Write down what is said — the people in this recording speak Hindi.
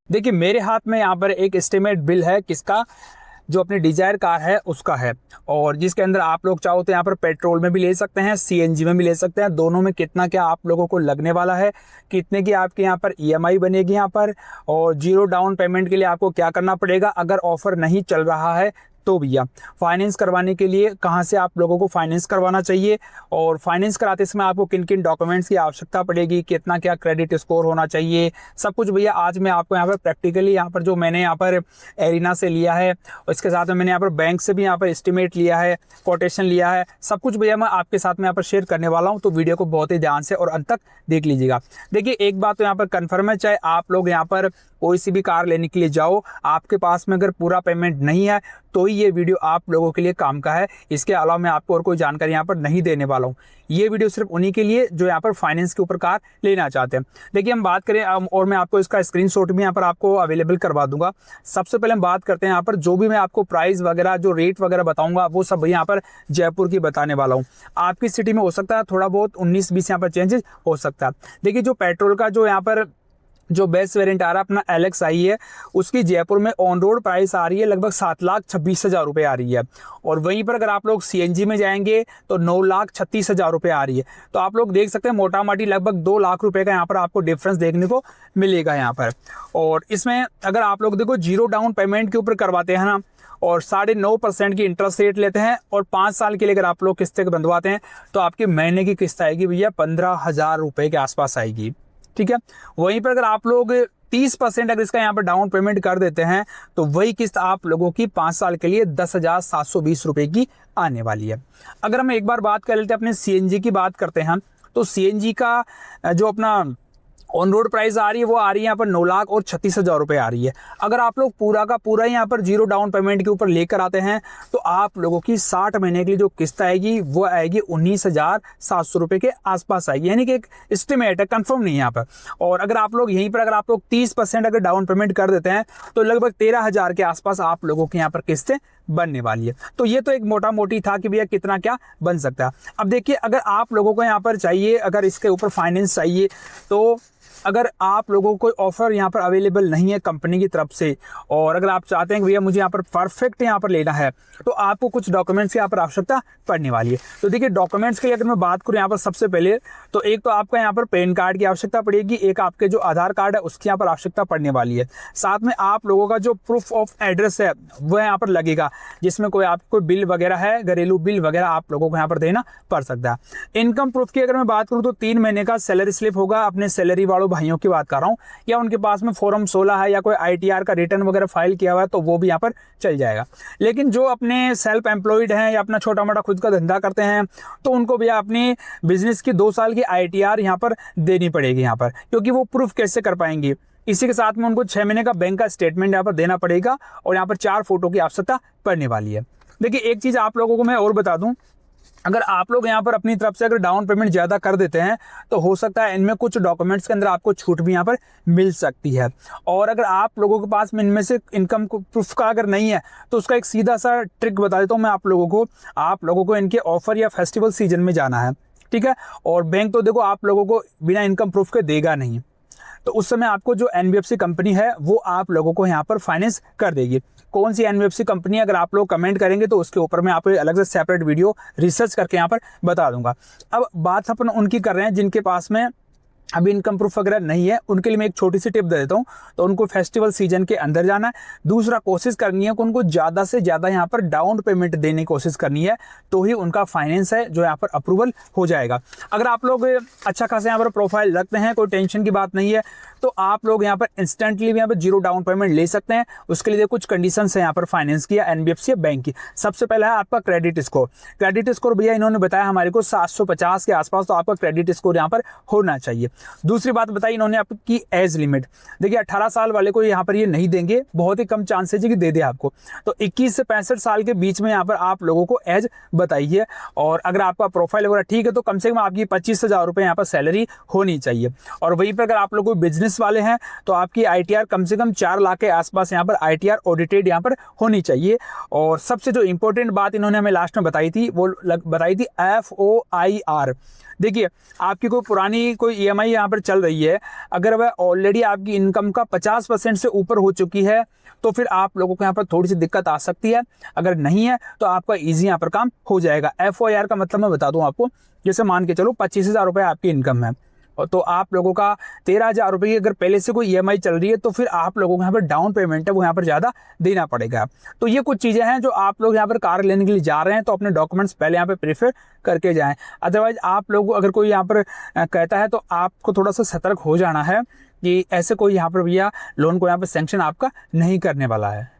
देखिए मेरे हाथ में यहाँ पर एक एस्टिमेट बिल है, किसका, जो अपनी डिजायर कार है उसका है, और जिसके अंदर आप लोग चाहो तो यहाँ पर पेट्रोल में भी ले सकते हैं, सीएनजी में भी ले सकते हैं। दोनों में कितना क्या आप लोगों को लगने वाला है, कितने की आपके यहाँ पर ईएमआई बनेगी यहाँ पर, और जीरो डाउन पेमेंट के लिए आपको क्या करना पड़ेगा अगर ऑफर नहीं चल रहा है तो भैया। फाइनेंस करवाने के लिए कहाँ से आप लोगों को फाइनेंस करवाना चाहिए, और फाइनेंस कराते समय आपको किन किन डॉक्यूमेंट्स की आवश्यकता पड़ेगी, कितना क्या क्रेडिट स्कोर होना चाहिए, सब कुछ भैया आज मैं आपको यहाँ पर प्रैक्टिकली यहाँ पर जो मैंने यहाँ पर एरिना से लिया है, और इसके साथ में मैंने यहाँ पर बैंक से भी यहाँ पर एस्टिमेट लिया है, कोटेशन लिया है, सब कुछ भैया मैं आपके साथ में यहाँ पर शेयर करने वाला हूँ। तो वीडियो को बहुत ही ध्यान से और अंत तक देख लीजिएगा। देखिए एक बात तो यहाँ पर कन्फर्म है, चाहे आप लोग यहाँ पर कोई सी भी कार लेने के लिए जाओ, आपके पास में अगर पूरा पेमेंट नहीं है तो ही ये वीडियो आप लोगों के लिए काम का है। इसके अलावा मैं आपको और कोई जानकारी यहाँ पर नहीं देने वाला हूँ। ये वीडियो सिर्फ उन्हीं के लिए जो यहाँ पर फाइनेंस के ऊपर कार लेना चाहते हैं। देखिए हम बात करें, और मैं आपको इसका स्क्रीनशॉट भी यहाँ पर आपको अवेलेबल करवा दूंगा। सबसे पहले हम बात करते हैं यहाँ पर जो भी मैं आपको प्राइस वगैरह जो रेट वगैरह बताऊंगा वो सब यहाँ पर जयपुर की बताने वाला हूँ। आपकी सिटी में हो सकता है थोड़ा बहुत 19-20 यहाँ पर चेंजेस हो सकता है। देखिए जो पेट्रोल का जो यहाँ पर जो बेस्ट वेरिएंट आ रहा है अपना एलेक्स आई है, उसकी जयपुर में ऑन रोड प्राइस आ रही है लगभग 7,26,000 रुपये आ रही है, और वहीं पर अगर आप लोग सीएनजी में जाएंगे तो 9,36,000 रुपये आ रही है। तो आप लोग देख सकते हैं मोटा मोटी लगभग 2 लाख रुपए का यहाँ पर आपको डिफरेंस देखने को मिलेगा यहाँ पर। और इसमें अगर आप लोग देखो जीरो डाउन पेमेंट के ऊपर करवाते हैं ना, और 9.5% की इंटरेस्ट रेट लेते हैं, और 5 साल के लिए अगर आप लोग किस्तें बंधवाते हैं तो आपकी महीने की किस्त आएगी भैया 15,000 रुपये के आसपास आएगी। ठीक है, वहीं पर अगर आप लोग 30% अगर इसका यहाँ पर डाउन पेमेंट कर देते हैं तो वही किस्त आप लोगों की 5 साल के लिए 10,720 रुपये की आने वाली है। अगर हम एक बार बात कर लेते हैं अपने सीएनजी की बात करते हैं, तो सीएनजी का जो अपना ऑन रोड प्राइस आ रही है वो आ रही है यहाँ पर 9,36,000 रुपये आ रही है। अगर आप लोग पूरा का पूरा यहाँ पर जीरो डाउन पेमेंट के ऊपर लेकर आते हैं तो आप लोगों की 60 महीने के लिए जो किस्त आएगी वो आएगी 19,700 रुपये के आसपास आएगी, यानी कि एक एस्टिमेट है, कंफर्म नहीं है यहाँ पर। और अगर आप लोग यहीं पर अगर आप लोग 30% अगर डाउन पेमेंट कर देते हैं तो लगभग 13,000 के आसपास आप लोगों की यहाँ पर किस्तें बनने वाली है। तो ये तो एक मोटा मोटी था कि भैया कितना क्या बन सकता है। अब देखिए अगर आप लोगों को यहाँ पर चाहिए, अगर इसके ऊपर फाइनेंस चाहिए, तो अगर आप लोगों को ऑफर यहाँ पर अवेलेबल नहीं है कंपनी की तरफ से, और अगर आप चाहते हैं कि भैया मुझे यहाँ पर परफेक्ट यहाँ पर लेना है, तो आपको कुछ डॉक्यूमेंट्स की यहाँ पर आवश्यकता पड़ने वाली है। तो देखिए डॉक्यूमेंट्स की अगर मैं बात करूँ यहाँ पर सबसे पहले, तो एक तो आपका यहाँ पर पैन कार्ड की आवश्यकता पड़ेगी, एक आपके जो आधार कार्ड है उसकी यहाँ पर आवश्यकता पड़ने वाली है। साथ में आप लोगों का जो प्रूफ ऑफ एड्रेस है वह यहाँ पर लगेगा, जिसमें कोई आपको बिल वगैरह है, घरेलू बिल वगैरह आप लोगों को यहाँ पर देना पड़ सकता है। इनकम प्रूफ की अगर मैं बात करूँ तो 3 महीने का सैलरी स्लिप होगा, अपने सैलरी वालों भाइयों की बात कर रहा हूँ, या उनके पास में फॉर्म 16 है या कोई आईटीआर का रिटर्न वगैरह फाइल किया हुआ है तो वो भी यहाँ पर चल जाएगा। लेकिन जो अपने सेल्फ एम्प्लॉयड हैं या अपना छोटा मोटा खुद का धंधा करते हैं तो उनको भी अपनी बिजनेस की 2 साल की आईटीआर यहाँ पर देनी पड़ेगी यहाँ पर, क्योंकि वो प्रूफ कैसे कर पाएंगे। इसी के साथ में उनको 6 महीने का बैंक का स्टेटमेंट यहाँ पर देना पड़ेगा, और यहाँ पर 4 फोटो की आवश्यकता पड़ने वाली है। देखिए एक चीज़ आप लोगों को मैं और बता दूं, अगर आप लोग यहाँ पर अपनी तरफ से अगर डाउन पेमेंट ज़्यादा कर देते हैं तो हो सकता है इनमें कुछ डॉक्यूमेंट्स के अंदर आपको छूट भी यहाँ पर मिल सकती है। और अगर आप लोगों के पास में इनमें से इनकम प्रूफ का अगर नहीं है तो उसका एक सीधा सा ट्रिक बता देता हूँ मैं आप लोगों को इनके ऑफर या फेस्टिवल सीजन में जाना है, ठीक है। और बैंक तो देखो आप लोगों को बिना इनकम प्रूफ के देगा नहीं, तो उस समय आपको जो एनबीएफसी कंपनी है वो आप लोगों को यहाँ पर फाइनेंस कर देगी। कौन सी एनबीएफसी कंपनी, अगर आप लोग कमेंट करेंगे तो उसके ऊपर मैं आपको अलग से सेपरेट वीडियो रिसर्च करके यहाँ पर बता दूंगा। अब बात अपन उनकी कर रहे हैं जिनके पास में अभी इनकम प्रूफ वगैरह नहीं है, उनके लिए मैं एक छोटी सी टिप दे देता हूँ। तो उनको फेस्टिवल सीजन के अंदर जाना है। दूसरा, कोशिश करनी है कि उनको ज़्यादा से ज़्यादा यहाँ पर डाउन पेमेंट देने की कोशिश करनी है, तो ही उनका फाइनेंस है जो यहाँ पर अप्रूवल हो जाएगा। अगर आप लोग अच्छा खासा यहाँ पर प्रोफाइल रखते हैं, कोई टेंशन की बात नहीं है, तो आप लोग यहाँ पर इंस्टेंटली भी यहाँ पर जीरो डाउन पेमेंट ले सकते हैं। उसके लिए कुछ कंडीशंस है यहाँ पर फाइनेंस की या एनबीएफसी या बैंक की। सबसे पहला है आपका क्रेडिट स्कोर। क्रेडिट स्कोर भैया इन्होंने बताया हमारे को 750 के आसपास, तो आपका क्रेडिट स्कोर यहाँ पर होना चाहिए। दूसरी बात बताई इन्होंने आपकी एज लिमिट। देखिए 18 साल वाले को यहाँ पर ये नहीं देंगे, बहुत ही कम चांसेज है कि दे दे आपको। तो 21 से 65 साल के बीच में यहाँ पर आप लोगों को एज बताइए। और अगर आपका प्रोफाइल वगैरह ठीक है तो कम से कम आपकी 25,000 रुपये यहाँ पर सैलरी होनी चाहिए। और वहीं पर अगर आप लोग कोई बिजनेस वाले हैं तो आपकी आईटीआर कम से कम 4 लाख के आसपास यहाँ पर आईटीआर ऑडिटेड यहाँ पर होनी चाहिए। और सबसे जो इंपॉर्टेंट बात इन्होंने हमें लास्ट में बताई थी वो बताई थी FOIR, देखिए, आपकी कोई पुरानी कोई ईएमआई यहाँ पर चल रही है, अगर वह ऑलरेडी आपकी इनकम का 50% से ऊपर हो चुकी है तो फिर आप लोगों को यहाँ पर थोड़ी सी दिक्कत आ सकती है। अगर नहीं है तो आपका ईजी यहाँ पर काम हो जाएगा। FOIR का मतलब मैं बता दूं आपको, जैसे मान के चलो 25,000 रुपये आपकी इनकम है और तो आप लोगों का 13,000 रुपये की अगर पहले से कोई ईएमआई चल रही है तो फिर आप लोगों को यहाँ पर डाउन पेमेंट है वो यहाँ पर ज़्यादा देना पड़ेगा। तो ये कुछ चीज़ें हैं जो आप लोग यहाँ पर कार लेने के लिए जा रहे हैं तो अपने डॉक्यूमेंट्स पहले यहाँ पर प्रीफर करके जाएं। अदरवाइज आप लोग अगर कोई यहाँ पर कहता है तो आपको थोड़ा सा सतर्क हो जाना है कि ऐसे कोई यहाँ पर भैया लोन को यहाँ पर सेंक्शन आपका नहीं करने वाला है।